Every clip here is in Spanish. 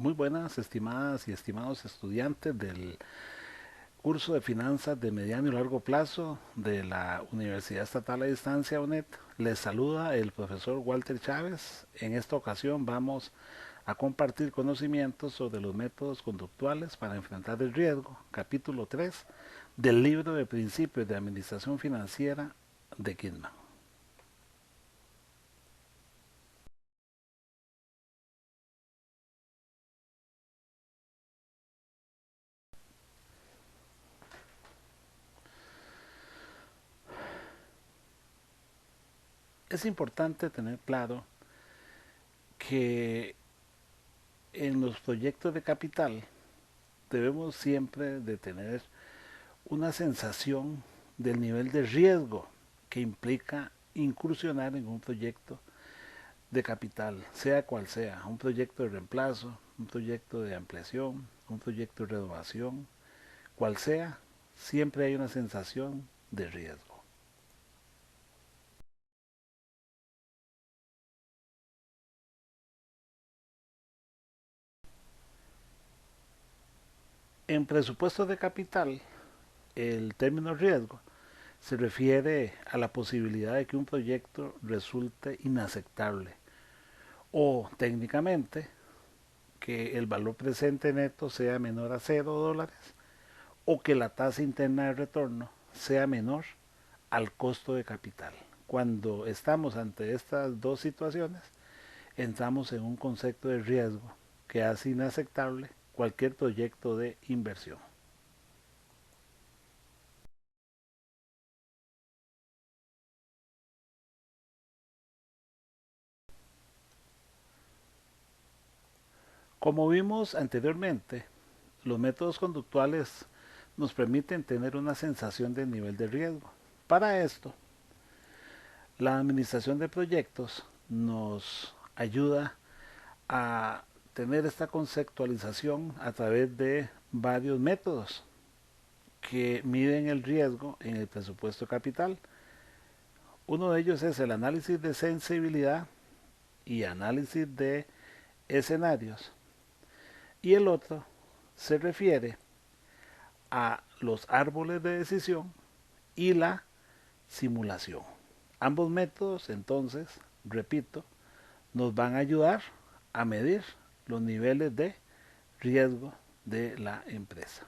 Muy buenas, estimadas y estimados estudiantes del curso de finanzas de mediano y largo plazo de la Universidad Estatal a Distancia UNED. Les saluda el profesor Walter Chávez. En esta ocasión vamos a compartir conocimientos sobre los métodos conductuales para enfrentar el riesgo, capítulo 3 del libro de principios de administración financiera de Kidman. Es importante tener claro que en los proyectos de capital debemos siempre de tener una sensación del nivel de riesgo que implica incursionar en un proyecto de capital, sea cual sea, un proyecto de reemplazo, un proyecto de ampliación, un proyecto de renovación, cual sea, siempre hay una sensación de riesgo. En presupuesto de capital, el término riesgo se refiere a la posibilidad de que un proyecto resulte inaceptable o técnicamente que el valor presente neto sea menor a $0 o que la tasa interna de retorno sea menor al costo de capital. Cuando estamos ante estas dos situaciones, entramos en un concepto de riesgo que hace inaceptable cualquier proyecto de inversión. Como vimos anteriormente, los métodos conductuales nos permiten tener una sensación de nivel de riesgo. Para esto, la administración de proyectos nos ayuda a tener esta conceptualización a través de varios métodos que miden el riesgo en el presupuesto capital. Uno de ellos es el análisis de sensibilidad y análisis de escenarios. Y el otro se refiere a los árboles de decisión y la simulación. Ambos métodos, entonces, repito, nos van a ayudar a medir los niveles de riesgo de la empresa.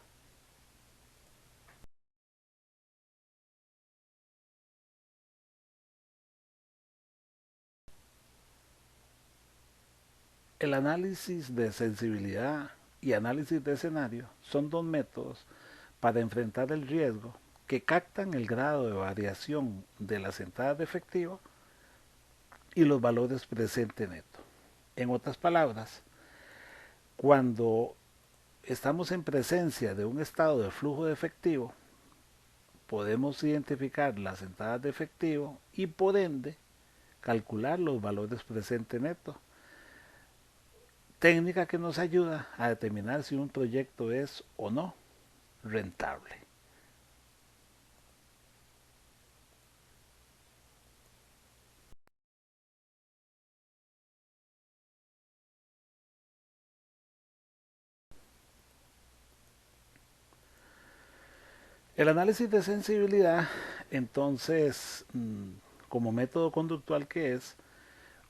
El análisis de sensibilidad y análisis de escenario son dos métodos para enfrentar el riesgo que captan el grado de variación de las entradas de efectivo y los valores presente neto. En otras palabras, cuando estamos en presencia de un estado de flujo de efectivo, podemos identificar las entradas de efectivo y por ende calcular los valores presente neto, técnica que nos ayuda a determinar si un proyecto es o no rentable. El análisis de sensibilidad, entonces, como método conductual que es,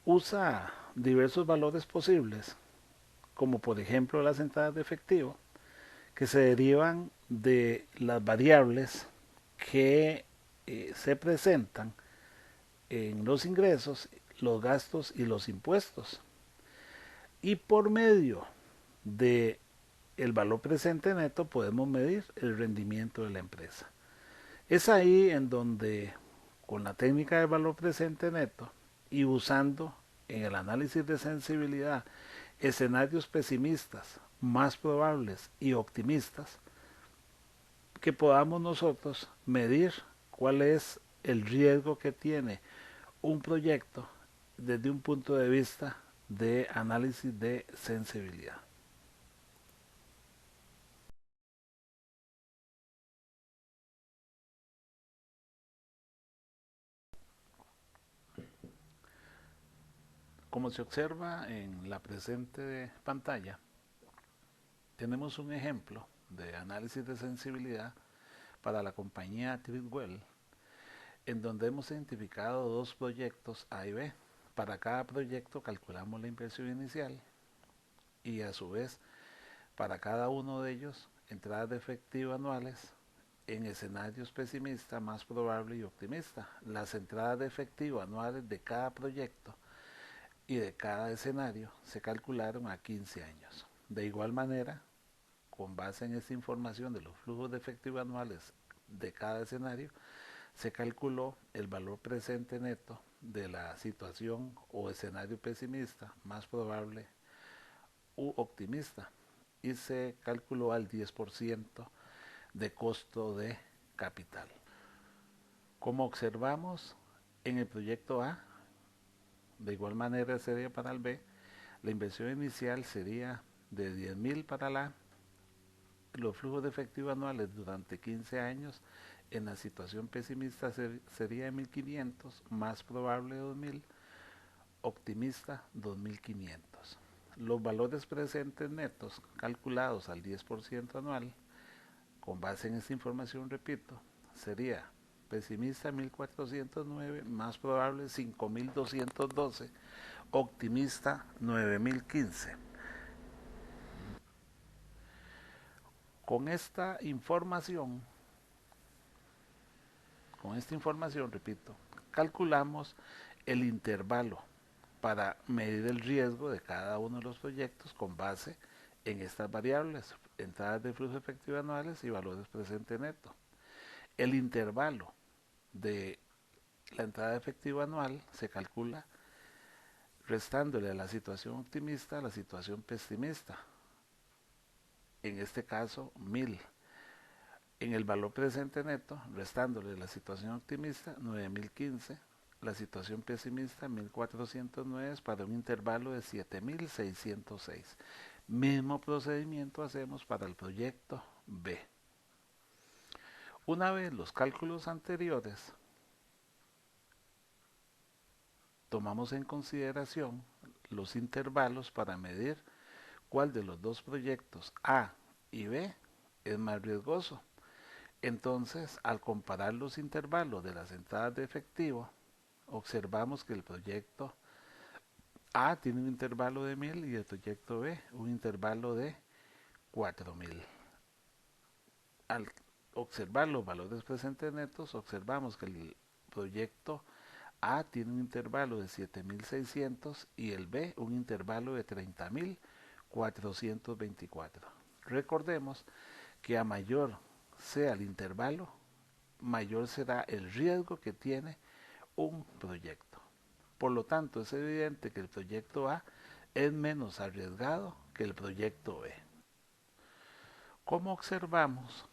usa diversos valores posibles, como por ejemplo las entradas de efectivo, que se derivan de las variables que se presentan en los ingresos, los gastos y los impuestos. Y por medio de el valor presente neto podemos medir el rendimiento de la empresa. Es ahí en donde con la técnica del valor presente neto y usando en el análisis de sensibilidad escenarios pesimistas, más probables y optimistas, que podamos nosotros medir cuál es el riesgo que tiene un proyecto desde un punto de vista de análisis de sensibilidad. Como se observa en la presente pantalla, Tenemos un ejemplo de análisis de sensibilidad para la compañía Treadwell, en donde hemos identificado dos proyectos A y B. Para cada proyecto calculamos la inversión inicial y a su vez para cada uno de ellos entradas de efectivo anuales en escenarios pesimista, más probable y optimista. Las entradas de efectivo anuales de cada proyecto y de cada escenario se calcularon a 15 años. De igual manera, con base en esta información de los flujos de efectivo anuales de cada escenario, se calculó el valor presente neto de la situación o escenario pesimista, más probable u optimista, y se calculó al 10% de costo de capital. Como observamos en el proyecto A, de igual manera sería para el B, la inversión inicial sería de 10.000 para la A, los flujos de efectivo anuales durante 15 años en la situación pesimista sería de 1.500, más probable 2.000, optimista 2.500. Los valores presentes netos calculados al 10% anual, con base en esta información, repito, sería pesimista 1.409, más probable 5.212, optimista 9.015. Con esta información, repito, calculamos el intervalo para medir el riesgo de cada uno de los proyectos con base en estas variables, entradas de flujo efectivo anuales y valores presente neto. El intervalo de la entrada de efectivo anual se calcula restándole a la situación optimista a la situación pesimista, en este caso 1.000. En el valor presente neto, restándole la situación optimista 9.015, la situación pesimista 1.409 para un intervalo de 7.606. Mismo procedimiento hacemos para el proyecto B. Una vez los cálculos anteriores, tomamos en consideración los intervalos para medir cuál de los dos proyectos A y B es más riesgoso. Entonces, al comparar los intervalos de las entradas de efectivo, observamos que el proyecto A tiene un intervalo de 1.000 y el proyecto B un intervalo de 4.000. Al observar los valores presentes netos, observamos que el proyecto A tiene un intervalo de 7.600 y el B un intervalo de 30.424. Recordemos que a mayor sea el intervalo, mayor será el riesgo que tiene un proyecto. Por lo tanto, es evidente que el proyecto A es menos arriesgado que el proyecto B. Como observamos,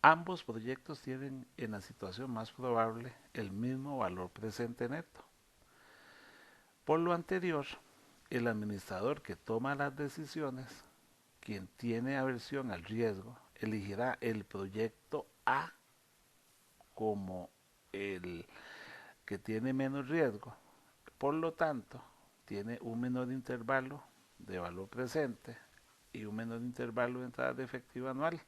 ambos proyectos tienen en la situación más probable el mismo valor presente neto. Por lo anterior, el administrador que toma las decisiones, quien tiene aversión al riesgo, elegirá el proyecto A como el que tiene menos riesgo. Por lo tanto, tiene un menor intervalo de valor presente y un menor intervalo de entrada de efectivo anual.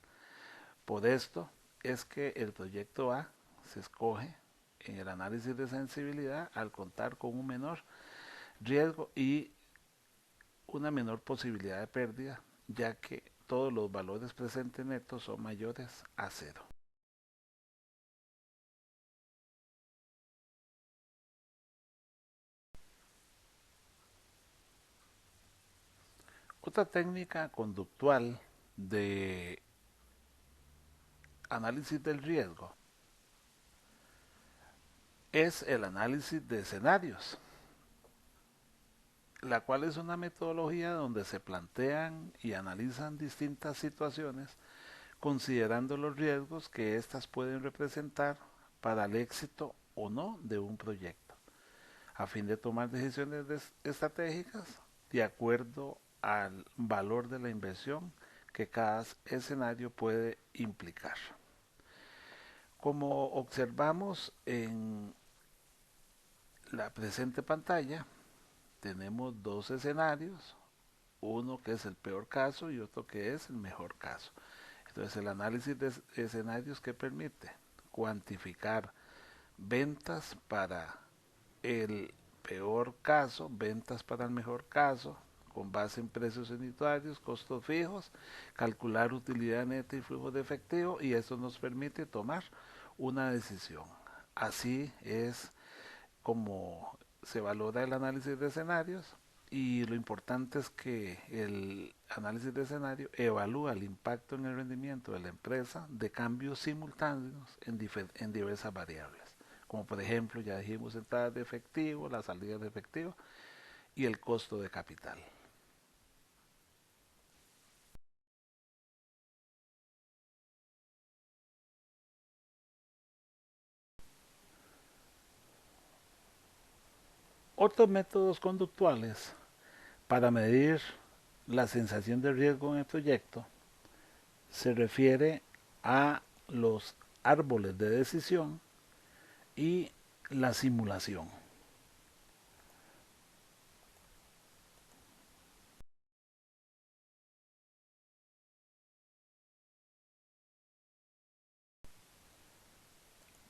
Por esto es que el proyecto A se escoge en el análisis de sensibilidad al contar con un menor riesgo y una menor posibilidad de pérdida, ya que todos los valores presentes netos son mayores a cero. Otra técnica conductual de análisis del riesgo es el análisis de escenarios, la cual es una metodología donde se plantean y analizan distintas situaciones considerando los riesgos que éstas pueden representar para el éxito o no de un proyecto, a fin de tomar decisiones estratégicas de acuerdo al valor de la inversión que cada escenario puede implicar. Como observamos en la presente pantalla, tenemos dos escenarios uno que es el peor caso y otro que es el mejor caso. Entonces el análisis de escenarios que permite cuantificar ventas para el peor caso, ventas para el mejor caso, con base en precios unitarios, costos fijos, calcular utilidad neta y flujo de efectivo, y eso nos permite tomar una decisión. Así es como se valora el análisis de escenarios, y lo importante es que el análisis de escenario evalúa el impacto en el rendimiento de la empresa de cambios simultáneos en diversas variables, como por ejemplo, ya dijimos, entradas de efectivo, las salidas de efectivo y el costo de capital. Otros métodos conductuales para medir la sensación de riesgo en el proyecto se refiere a los árboles de decisión y la simulación.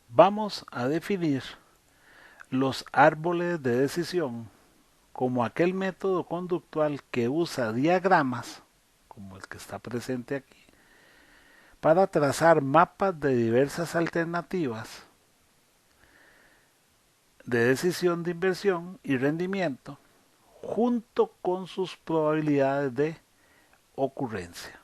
Vamos a definir los árboles de decisión como aquel método conductual que usa diagramas, como el que está presente aquí, para trazar mapas de diversas alternativas de decisión de inversión y rendimiento junto con sus probabilidades de ocurrencia.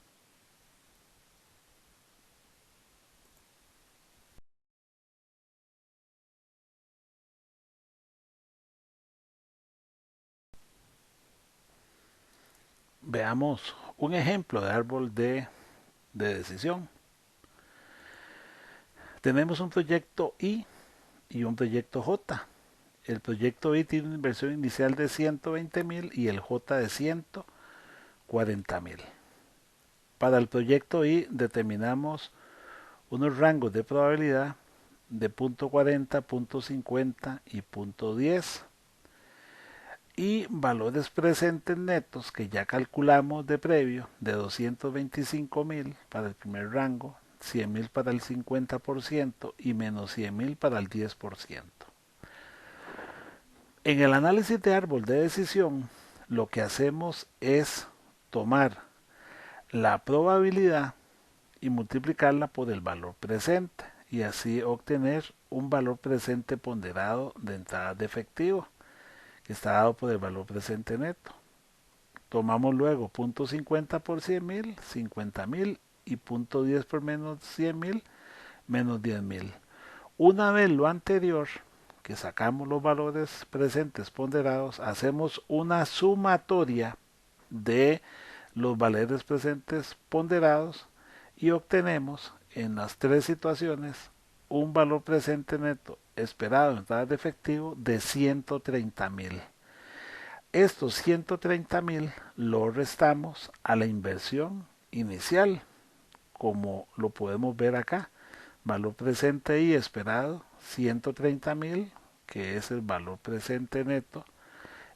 Veamos un ejemplo de árbol de decisión. Tenemos un proyecto I y un proyecto J. El proyecto I tiene una inversión inicial de 120,000 y el J de 140,000. Para el proyecto I determinamos unos rangos de probabilidad de .40, .50 y .10 y valores presentes netos que ya calculamos de previo de 225,000 para el primer rango, 100,000 para el 50% y menos 100,000 para el 10%. En el análisis de árbol de decisión, lo que hacemos es tomar la probabilidad y multiplicarla por el valor presente y así obtener un valor presente ponderado de entrada de efectivo que está dado por el valor presente neto. Tomamos luego .50 por 100,000, 50,000 y .10 por menos 100,000, menos 10,000. Una vez lo anterior, que sacamos los valores presentes ponderados, hacemos una sumatoria de los valores presentes ponderados y obtenemos en las tres situaciones un valor presente neto esperado en entradas de efectivo de 130,000. Estos 130,000 lo restamos a la inversión inicial, como lo podemos ver acá. Valor presente y esperado 130,000, que es el valor presente neto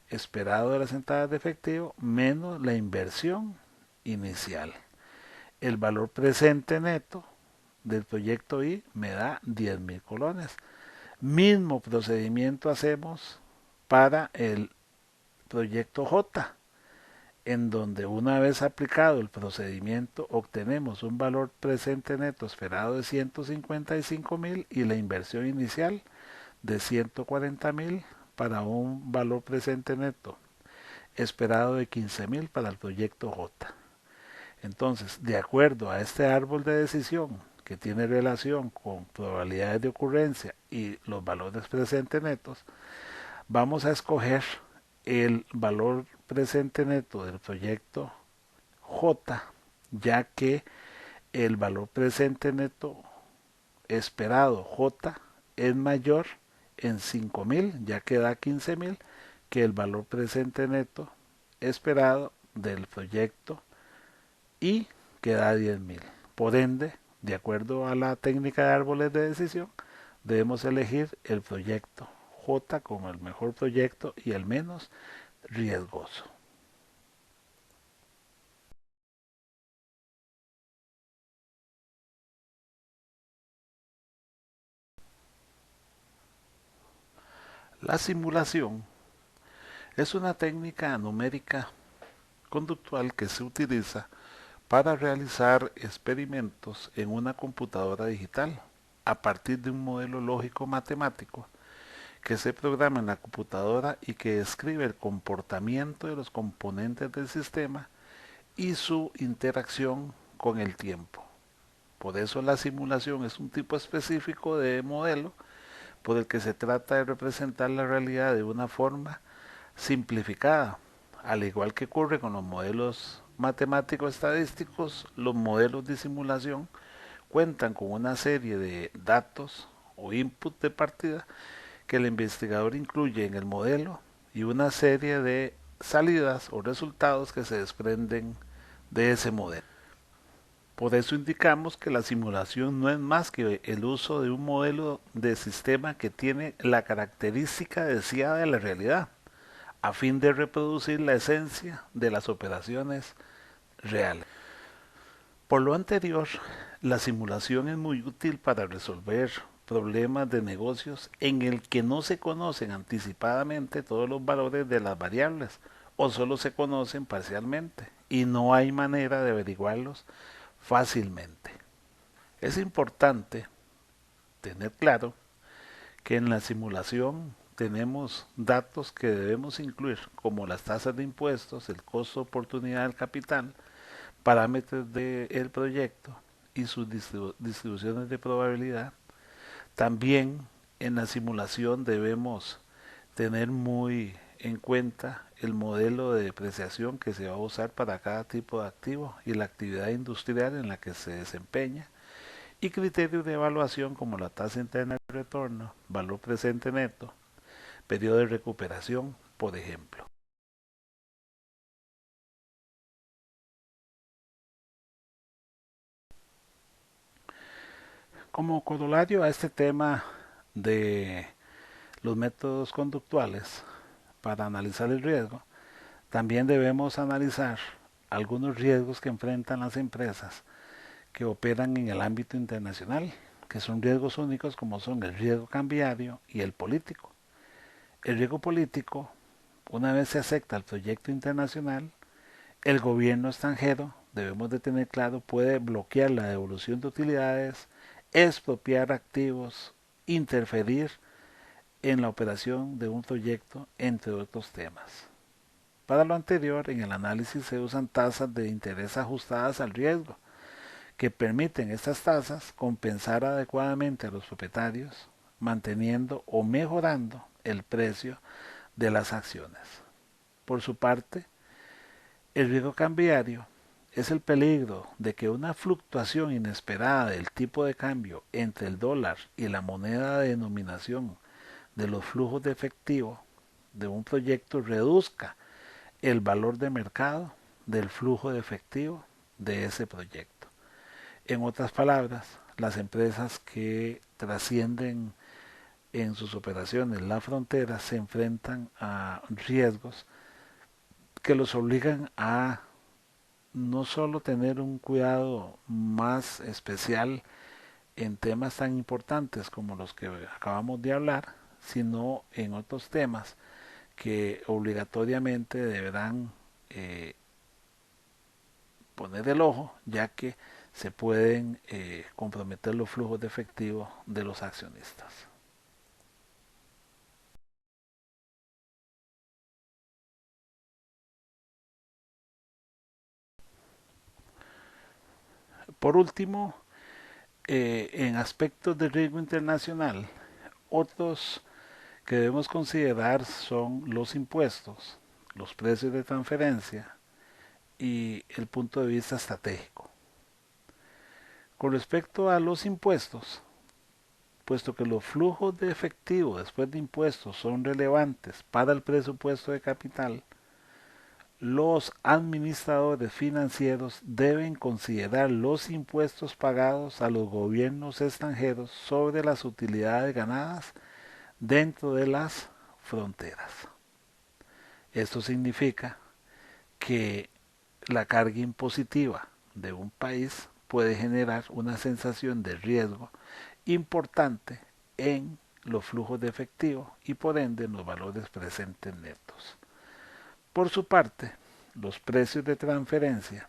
esperado de las entradas de efectivo, menos la inversión inicial. El valor presente neto del proyecto I me da 10,000 colones. Mismo procedimiento hacemos para el proyecto J, en donde una vez aplicado el procedimiento obtenemos un valor presente neto esperado de 155,000 y la inversión inicial de 140,000 para un valor presente neto esperado de 15,000 para el proyecto J. Entonces, de acuerdo a este árbol de decisión que tiene relación con probabilidades de ocurrencia y los valores presentes netos, vamos a escoger el valor presente neto del proyecto J, ya que el valor presente neto esperado J es mayor en 5,000, ya que da 15,000, que el valor presente neto esperado del proyecto y que da 10,000. Por ende, de acuerdo a la técnica de árboles de decisión, debemos elegir el proyecto J como el mejor proyecto y el menos riesgoso. La simulación es una técnica numérica conductual que se utiliza para realizar experimentos en una computadora digital a partir de un modelo lógico matemático que se programa en la computadora y que describe el comportamiento de los componentes del sistema y su interacción con el tiempo. Por eso la simulación es un tipo específico de modelo por el que se trata de representar la realidad de una forma simplificada. Al igual que ocurre con los modelos matemáticos estadísticos, los modelos de simulación cuentan con una serie de datos o input de partida que el investigador incluye en el modelo y una serie de salidas o resultados que se desprenden de ese modelo. Por eso indicamos que la simulación no es más que el uso de un modelo de sistema que tiene la característica deseada de la realidad, a fin de reproducir la esencia de las operaciones reales. Por lo anterior, la simulación es muy útil para resolver problemas de negocios en el que no se conocen anticipadamente todos los valores de las variables o solo se conocen parcialmente y no hay manera de averiguarlos fácilmente. Es importante tener claro que en la simulación tenemos datos que debemos incluir como las tasas de impuestos, el costo de oportunidad del capital, parámetros del proyecto y sus distribuciones de probabilidad. También en la simulación debemos tener muy en cuenta el modelo de depreciación que se va a usar para cada tipo de activo y la actividad industrial en la que se desempeña y criterios de evaluación como la tasa interna de retorno, valor presente neto, periodo de recuperación, por ejemplo. Como corolario a este tema de los métodos conductuales para analizar el riesgo, también debemos analizar algunos riesgos que enfrentan las empresas que operan en el ámbito internacional, que son riesgos únicos como son el riesgo cambiario y el político. El riesgo político, una vez se acepta el proyecto internacional, el gobierno extranjero, debemos de tener claro, puede bloquear la devolución de utilidades, expropiar activos, interferir en la operación de un proyecto, entre otros temas. Para lo anterior, en el análisis se usan tasas de interés ajustadas al riesgo, que permiten estas tasas compensar adecuadamente a los propietarios, manteniendo o mejorando el precio de las acciones. Por su parte, el riesgo cambiario es el peligro de que una fluctuación inesperada del tipo de cambio entre el dólar y la moneda de denominación de los flujos de efectivo de un proyecto reduzca el valor de mercado del flujo de efectivo de ese proyecto. En otras palabras, las empresas que trascienden en sus operaciones la frontera se enfrentan a riesgos que los obligan a no solo tener un cuidado más especial en temas tan importantes como los que acabamos de hablar, sino en otros temas que obligatoriamente deberán poner el ojo, ya que se pueden comprometer los flujos de efectivo de los accionistas. Por último, en aspectos de riesgo internacional, otros que debemos considerar son los impuestos, los precios de transferencia y el punto de vista estratégico. Con respecto a los impuestos, puesto que los flujos de efectivo después de impuestos son relevantes para el presupuesto de capital, los administradores financieros deben considerar los impuestos pagados a los gobiernos extranjeros sobre las utilidades ganadas dentro de las fronteras. Esto significa que la carga impositiva de un país puede generar una sensación de riesgo importante en los flujos de efectivo y por ende los valores presentes netos. Por su parte, los precios de transferencia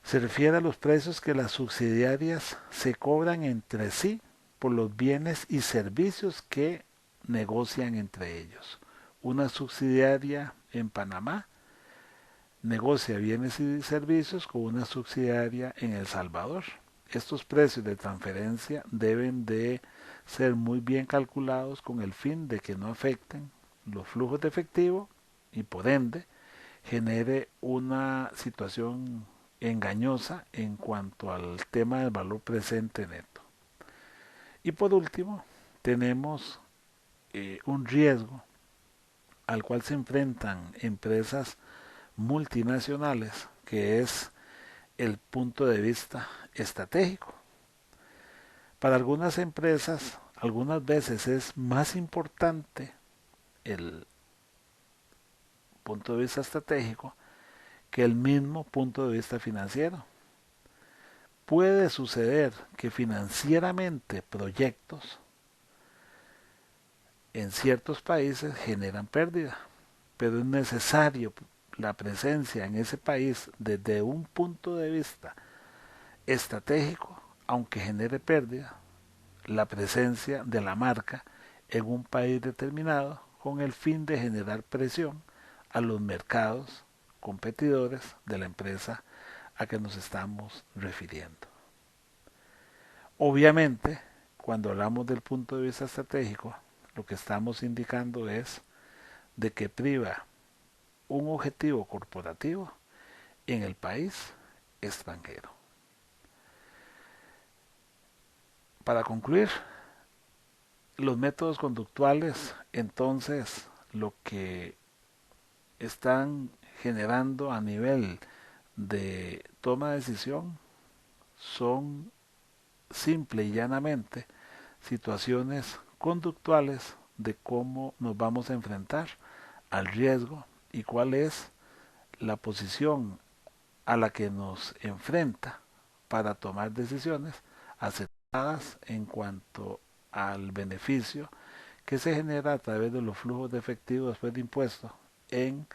se refiere a los precios que las subsidiarias se cobran entre sí por los bienes y servicios que negocian entre ellos. Una subsidiaria en Panamá negocia bienes y servicios con una subsidiaria en El Salvador. Estos precios de transferencia deben de ser muy bien calculados con el fin de que no afecten los flujos de efectivo y por ende genere una situación engañosa en cuanto al tema del valor presente neto. Y por último, tenemos un riesgo al cual se enfrentan empresas multinacionales, que es el punto de vista estratégico. Para algunas empresas, algunas veces es más importante el punto de vista estratégico que el mismo punto de vista financiero. Puede suceder que financieramente proyectos en ciertos países generan pérdida, pero es necesario la presencia en ese país desde un punto de vista estratégico, aunque genere pérdida, la presencia de la marca en un país determinado con el fin de generar presión a los mercados competidores de la empresa a que nos estamos refiriendo. Obviamente, cuando hablamos del punto de vista estratégico, lo que estamos indicando es de que priva un objetivo corporativo en el país extranjero. Para concluir, los métodos conductuales, entonces, lo que están generando a nivel de toma de decisión son simple y llanamente situaciones conductuales de cómo nos vamos a enfrentar al riesgo y cuál es la posición a la que nos enfrenta para tomar decisiones acertadas en cuanto al beneficio que se genera a través de los flujos de efectivo después de impuestos en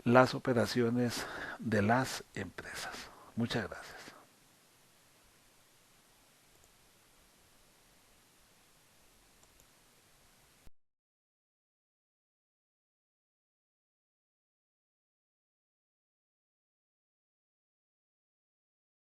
las operaciones de las empresas. Muchas gracias.